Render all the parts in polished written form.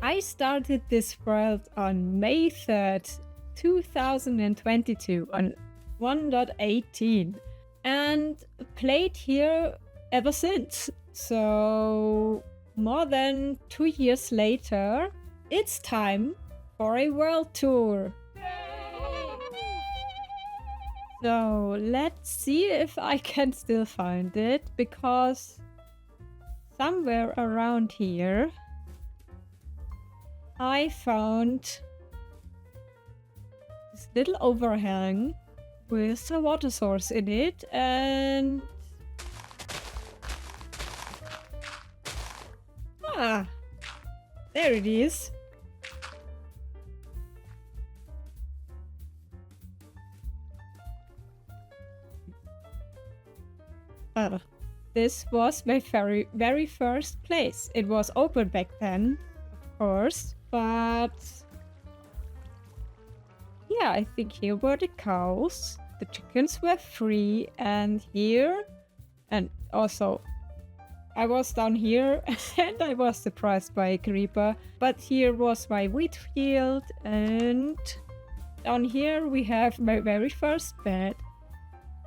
I started this world on May 3rd, 2022 on 1.18 and played here ever since. So more than 2 years later, it's time for a world tour. So let's see if I can still find it, because somewhere around here I found this little overhang with a water source in it, and there it is. This was my very first place. It was open back then, of course, but yeah, I think here were the cows. The chickens were free, and here, and also I was down here and I was surprised by a creeper, but here was my wheat field, and down here we have my very first bed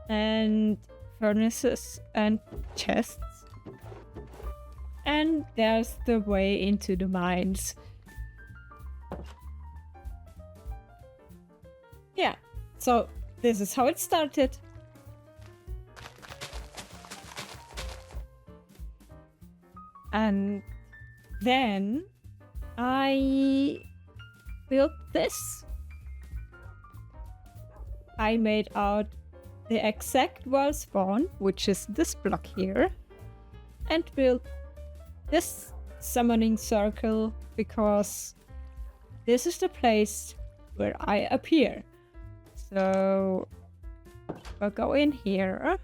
and furnaces and chests, and there's the way into the mines. Yeah, so this is how it started. And then I built this. I made out the exact world spawn, which is this block here, and built this summoning circle because this is the place where I appear. So we'll go in here.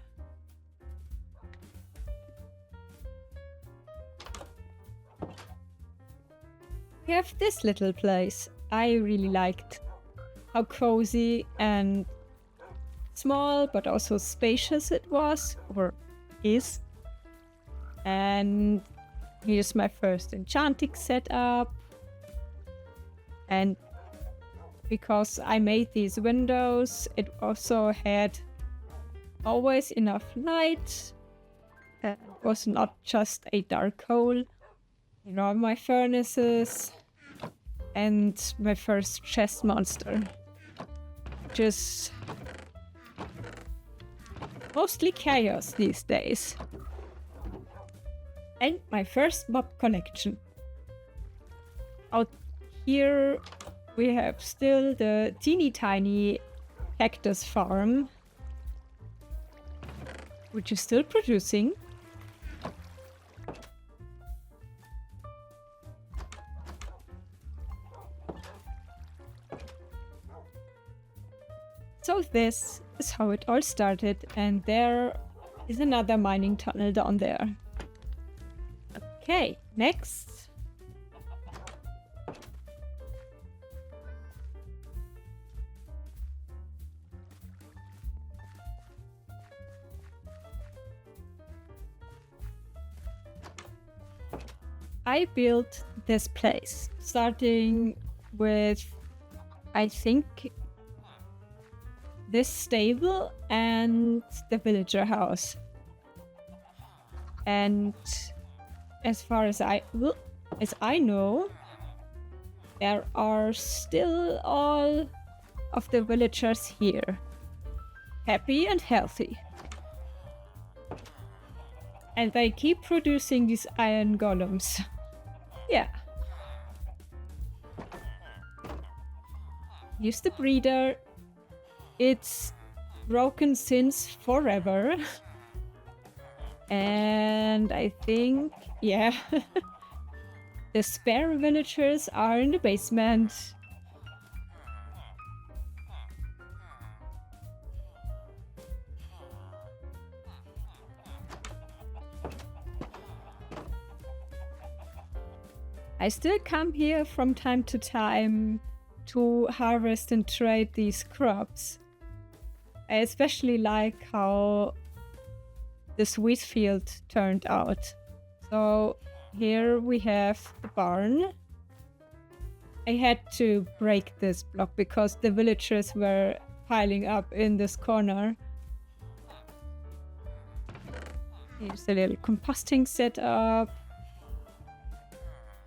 We have this little place. I really liked how cozy and small but also spacious it was, or is. And here's my first enchanting setup. And because I made these windows, it also had always enough light. It was not just a dark hole. You know, my furnaces and my first chest monster, which is mostly chaos these days. And my first mob connection. Out here we have still the teeny tiny cactus farm, which is still producing. So this is how it all started, and there is another mining tunnel down there. Okay, next. I built this place, starting with, I think, this stable and the villager house. And as far as I know, there are still all of the villagers here, happy and healthy. And they keep producing these iron golems. Yeah. Here's the breeder. It's broken since forever. And I think, yeah, the spare villagers are in the basement. I still come here from time to time to harvest and trade these crops. I especially like how this wheat field turned out. So here we have the barn, I had to break this block because the villagers were piling up in this corner. Here's a little composting setup.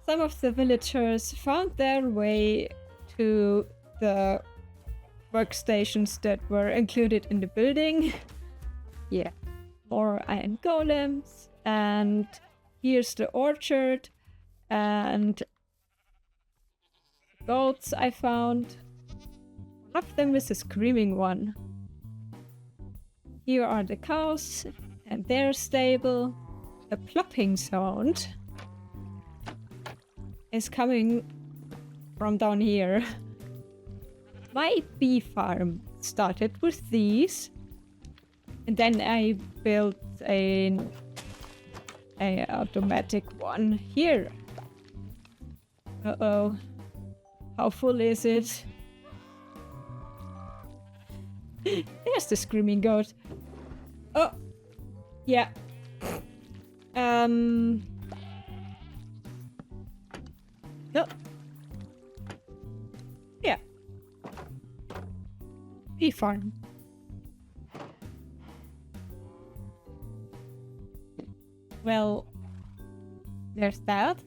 Some of the villagers found their way to the workstations that were included in the building. Yeah, more iron golems. And here's the orchard and goats I found. One of them is a screaming one. Here are the cows and their stable. The plopping sound is coming from down here. My bee farm started with these, and then I built a automatic one here. Uh-oh. How full is it? There's the screaming goat. Oh, yeah. No. Yeah. Bee farm. Well, there's that.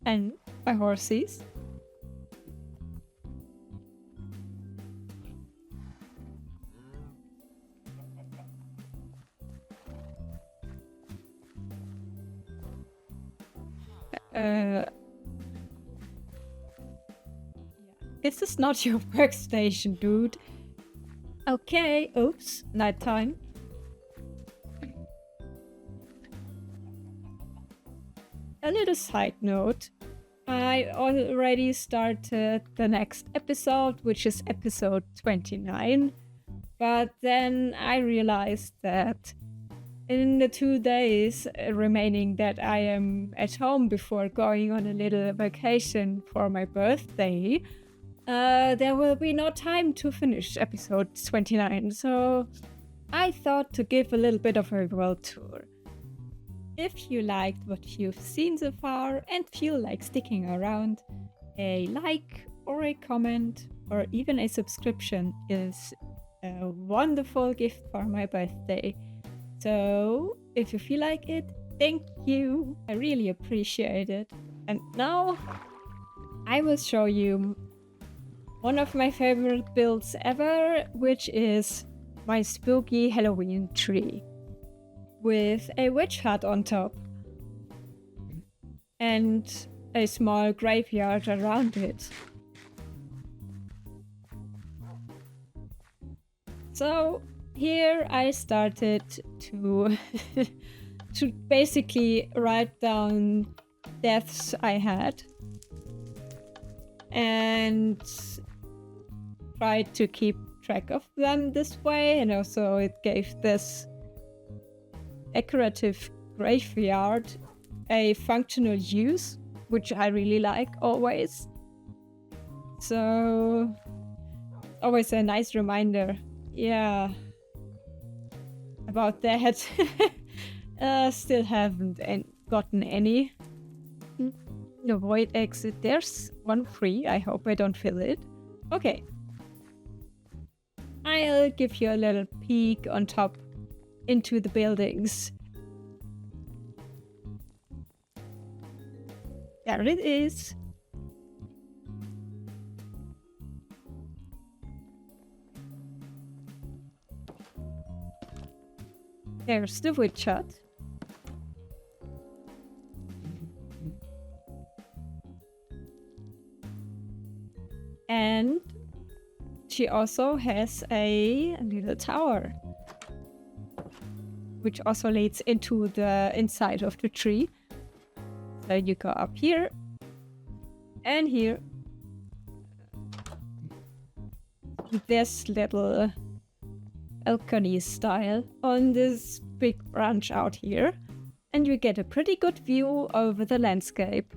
And my horses. This is not your workstation, dude. Okay, oops, nighttime. A little side note. I already started the next episode, which is episode 29. But then I realized that in the 2 days remaining that I am at home before going on a little vacation for my birthday, there will be no time to finish episode 29. So I thought to give a little bit of a world tour. If you liked what you've seen so far and feel like sticking around, a like or a comment or even a subscription is a wonderful gift for my birthday. So if you feel like it, thank you. I really appreciate it. And now I will show you one of my favorite builds ever, which is my spooky Halloween tree with a witch hut on top and a small graveyard around it. So here I started to to basically write down deaths I had and tried to keep track of them this way, and also it gave this decorative graveyard a functional use, which I really like always. So always a nice reminder, yeah, about that. Still haven't gotten any. The void exit, there's one free. I hope I don't fill it. Okay. I'll give you a little peek on top into the buildings. There it is. There's the witch hut. And she also has a little tower, which also leads into the inside of the tree. So you go up here and here. This little balcony style on this big branch out here. And you get a pretty good view over the landscape.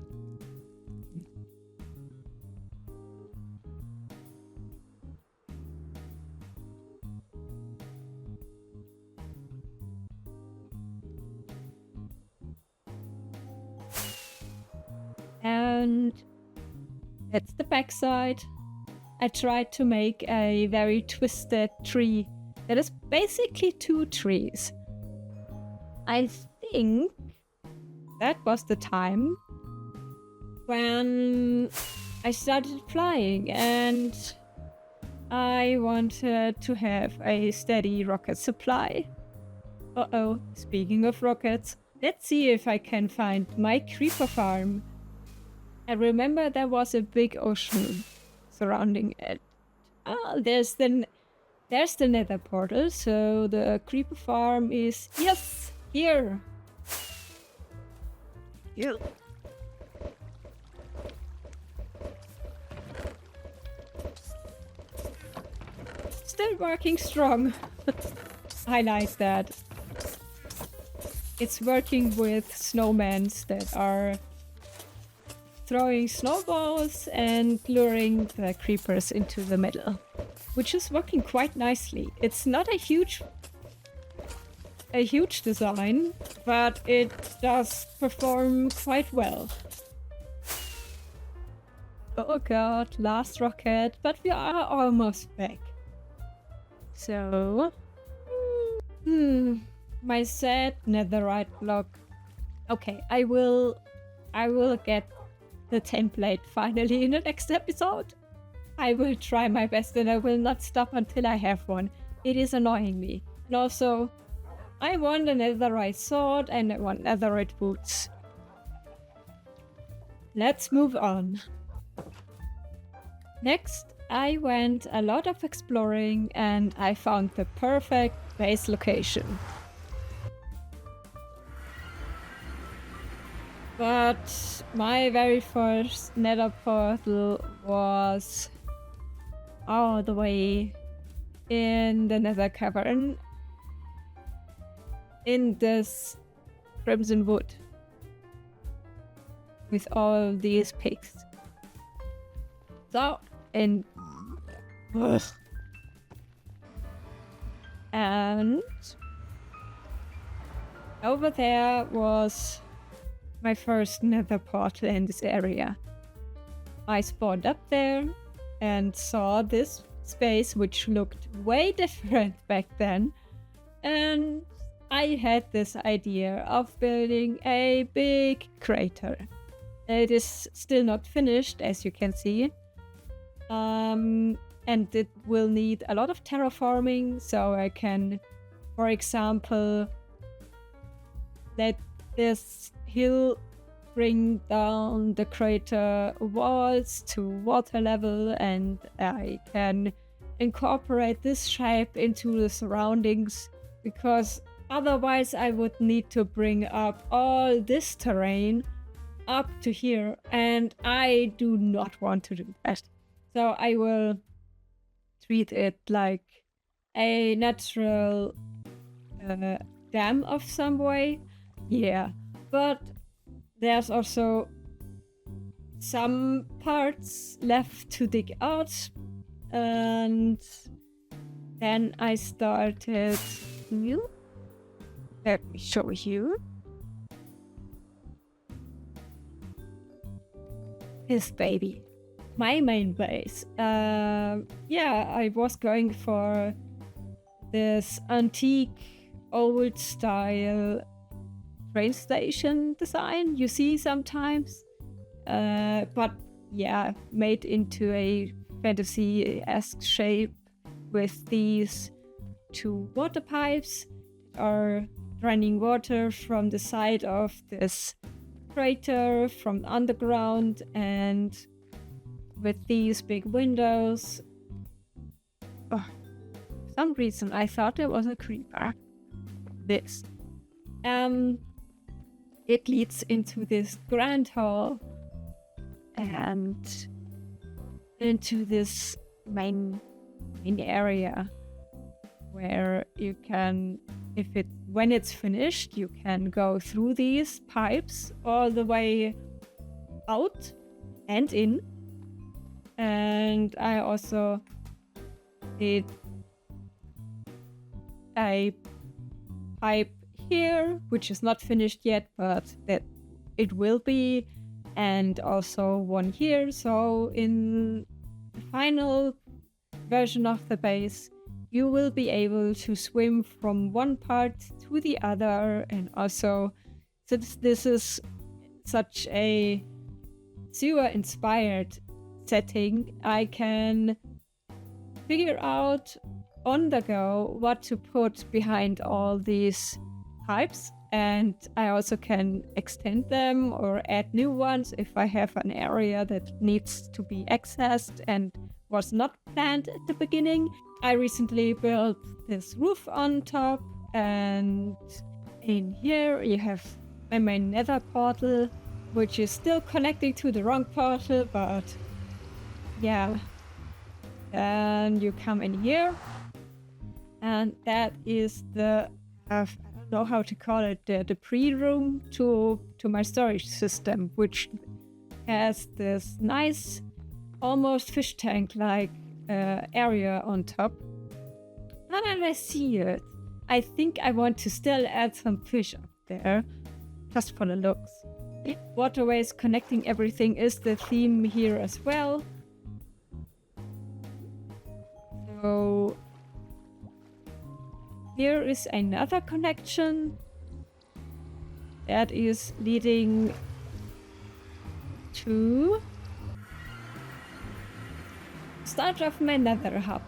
And That's the backside. I tried to make a very twisted tree that is basically 2 trees. I think that was the time when I started flying and I wanted to have a steady rocket supply. Uh-oh, speaking of rockets, let's see if I can find my creeper farm. I remember there was a big ocean surrounding it. There's the nether portal, so the creeper farm is, yes, here. Yeah. Still working strong. I like that. It's working with snowmen that are throwing snowballs and luring the creepers into the middle, which is working quite nicely. It's not a huge design, but it does perform quite well. Oh god, last rocket, but we are almost back. So, my sad netherite block. Okay, I will get the template finally in the next episode. I will try my best and I will not stop until I have one. It is annoying me. And also, I want a netherite sword and I want netherite boots. Let's move on. Next, I went a lot of exploring and I found the perfect base location. But my very first nether portal was all the way in the nether cavern in this crimson wood with all these pigs. So, and over there was my first nether portal in this area. I spawned up there and saw this space which looked way different back then, and I had this idea of building a big crater. It is still not finished, as you can see. And it will need a lot of terraforming, so I can, for example, let this hill bring down the crater walls to water level, and I can incorporate this shape into the surroundings, because otherwise I would need to bring up all this terrain up to here, and I do not want to do that. So I will treat it like a natural dam of some way. Yeah, but there's also some parts left to dig out, and then I started. Let me show you. This baby. My main base. Yeah, I was going for this antique, old style train station design you see sometimes. But yeah, made into a fantasy-esque shape with these 2 water pipes that are draining water from the side of this crater from underground, and with these big windows. Oh, for some reason I thought there was a creeper. This. It leads into this grand hall and into this main area where you can, when it's finished, you can go through these pipes all the way out and in. And I also did a pipe here, which is not finished yet, but that it will be. and also one here. So in the final version of the base, you will be able to swim from one part to the other, and also since this is such a sewer-inspired setting, I can figure out on the go what to put behind all these pipes, and I also can extend them or add new ones if I have an area that needs to be accessed and was not planned at the beginning. I recently built this roof on top, and in here you have my main nether portal, which is still connecting to the wrong portal, but yeah. And you come in here, and that is the, I don't know how to call it, the pre-room to my storage system, which has this nice, almost fish tank-like area on top. And I see it. I think I want to still add some fish up there, just for the looks. Waterways connecting everything is the theme here as well. So here is another connection that is leading to start of my nether hub.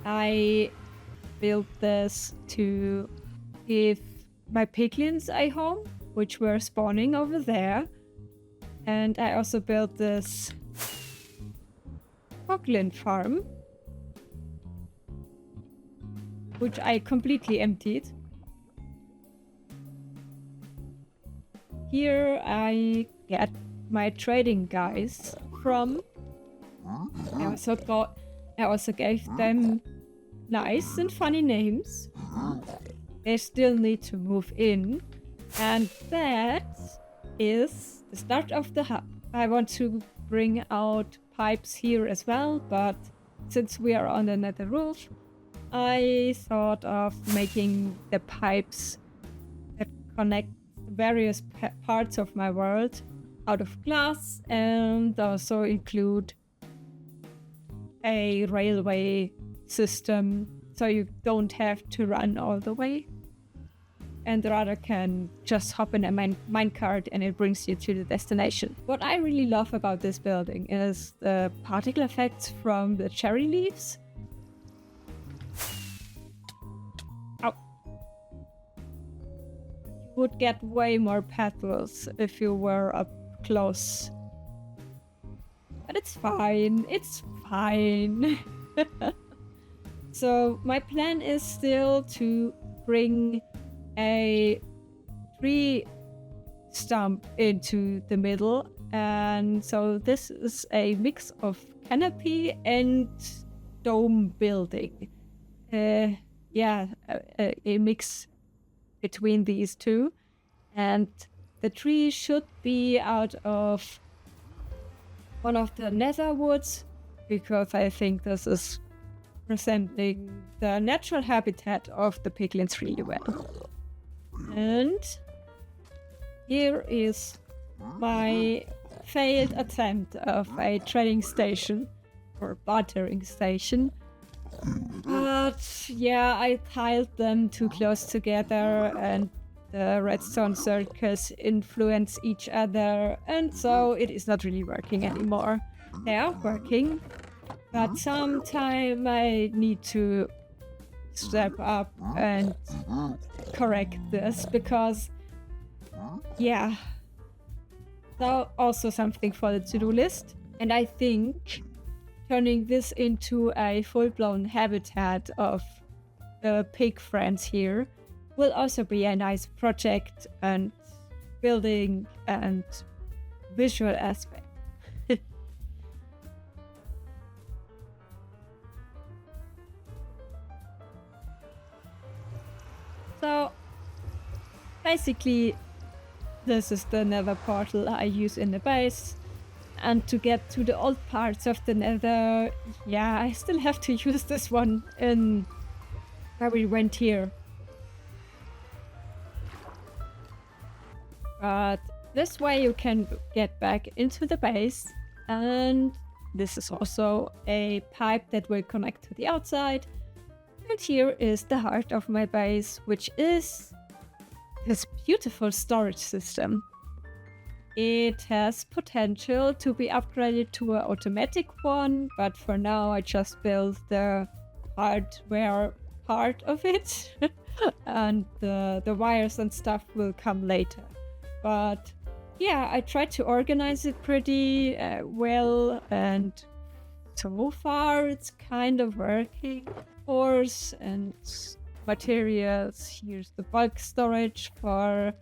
I built this to give my piglins a home, which were spawning over there. And I also built this hoglin farm, which I completely emptied. Here I get my trading guys from. I also gave them nice and funny names. They still need to move in, and that is the start of the hub. I want to bring out pipes here as well, but since we are on the nether roof, I thought of making the pipes that connect various parts of my world out of glass, and also include a railway system, so you don't have to run all the way and rather can just hop in a minecart and it brings you to the destination. What I really love about this building is the particle effects from the cherry leaves. Ow. You would get way more petals if you were up close. But it's fine, it's fine. So my plan is still to bring a tree stump into the middle, and so this is a mix of canopy and dome building. A mix between these two, and the tree should be out of one of the nether woods, because I think this is presenting the natural habitat of the piglins really well. And here is my failed attempt of a trading station or bartering station. But yeah, I tiled them too close together, and the redstone circles influence each other, and so it is not really working anymore. They are working, but sometime I need to step up and correct this, because yeah, so also something for the to-do list. And I think turning this into a full-blown habitat of the pig friends here will also be a nice project and building and visual aspect. So basically this is the nether portal I use in the base, and to get to the old parts of the nether, yeah, I still have to use this one in where we went here. But This way you can get back into the base, and this is also a pipe that will connect to the outside. And here is the heart of my base, which is this beautiful storage system. It has potential to be upgraded to an automatic one, but for now I just built the hardware part of it and the wires and stuff will come later. But yeah, I tried to organize it pretty well, and so far it's kind of working. Ores and materials. Here's the bulk storage for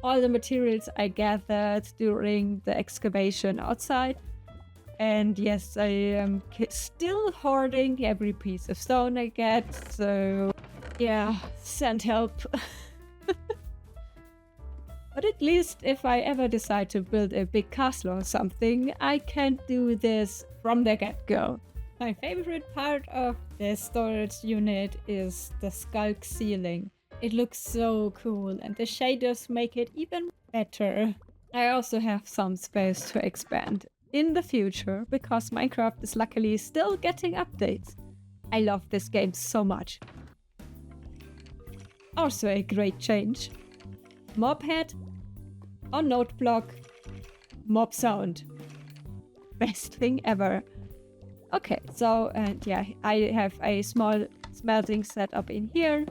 all the materials I gathered during the excavation outside. And yes, I am still hoarding every piece of stone I get, so yeah, send help. But at least if I ever decide to build a big castle or something, I can do this from the get-go. My favorite part of this storage unit is the skulk ceiling. It looks so cool and the shaders make it even better. I also have some space to expand in the future because Minecraft is luckily still getting updates. I love this game so much. Also a great change. Mob head on note block, mob sound. Best thing ever. Okay, so yeah, I have a small smelting setup in here.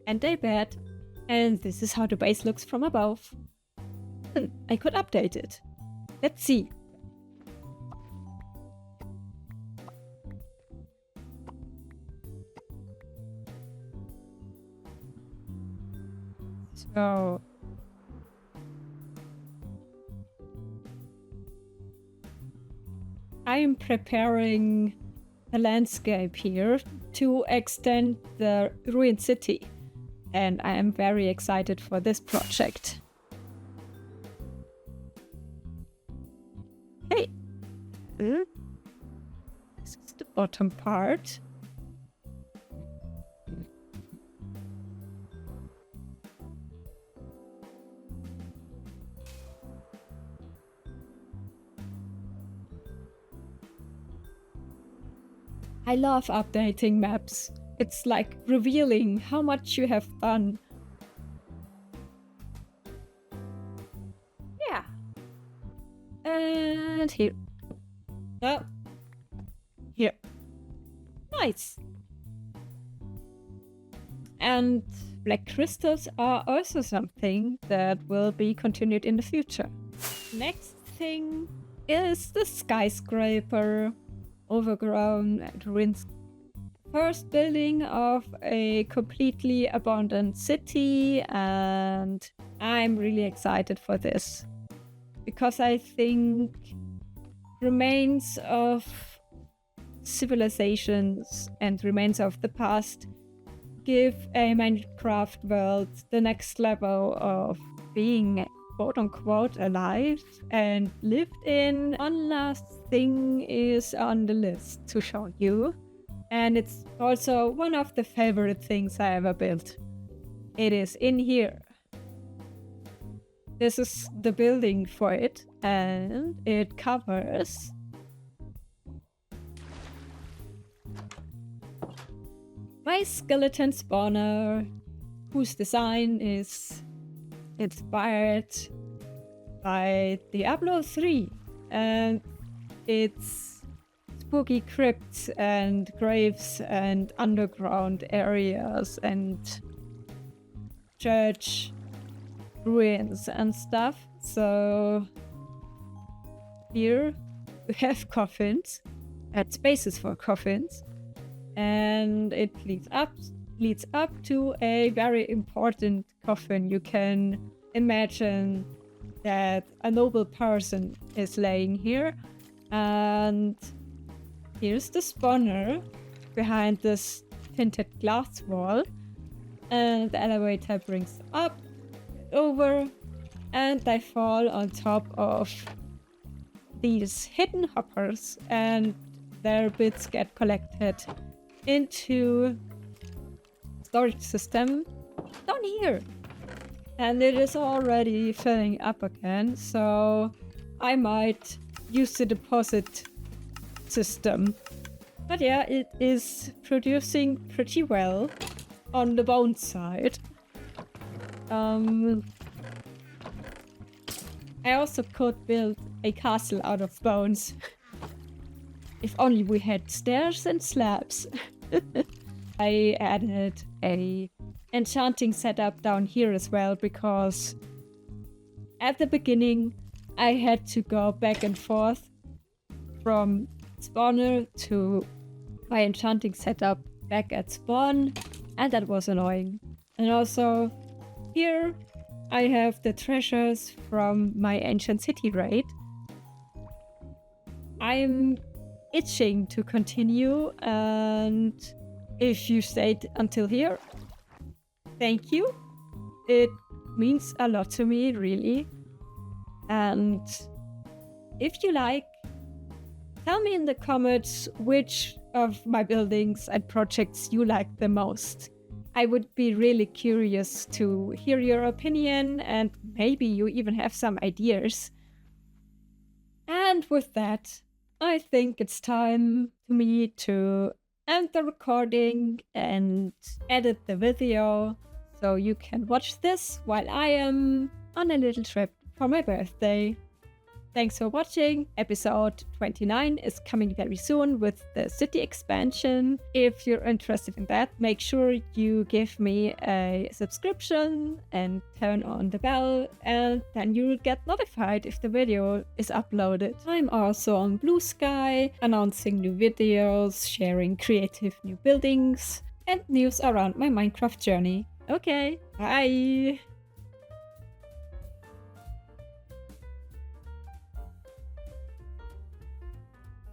And a bed. And this is how the base looks from above. I could update it. Let's see. So I am preparing a landscape here to extend the ruined city, and I am very excited for this project. Hey! This is the bottom part. I love updating maps. It's like revealing how much you have done. Yeah. And here. Oh. Here. Nice. And black crystals are also something that will be continued in the future. Next thing is the skyscraper. Overgrown and ruined. First building of a completely abandoned city, and I'm really excited for this because I think remains of civilizations and remains of the past give a Minecraft world the next level of being quote-unquote alive and lived in. One last thing is on the list to show you, and it's also one of the favorite things I ever built. It is in here. This is the building for it, and it covers my skeleton spawner, whose design is inspired by Diablo 3, and it's spooky crypts and graves and underground areas and church ruins and stuff. So here we have coffins and spaces for coffins, and it leads up to a very important coffin. You can imagine that a noble person is laying here, and here's the spawner behind this tinted glass wall, and the elevator brings them up, over, and they fall on top of these hidden hoppers, and their bits get collected into storage system down here. and it is already filling up again, so I might use the deposit system. But yeah, it is producing pretty well on the bone side. I also could build a castle out of bones. If only we had stairs and slabs. I added a enchanting setup down here as well, because at the beginning I had to go back and forth from spawner to my enchanting setup back at spawn, and that was annoying. And also here I have the treasures from my ancient city raid. I'm itching to continue, and if you stayed until here, thank you. It means a lot to me, really. And if you like, tell me in the comments which of my buildings and projects you like the most. I would be really curious to hear your opinion, and maybe you even have some ideas. And with that, I think it's time for me to end the recording and edit the video, so you can watch this while I am on a little trip for my birthday. Thanks for watching. Episode 29 is coming very soon with the city expansion. If you're interested in that, make sure you give me a subscription and turn on the bell, and then you'll get notified if the video is uploaded. I'm also on bluesky, announcing new videos, sharing creative new buildings, and news around my Minecraft journey. Okay, bye!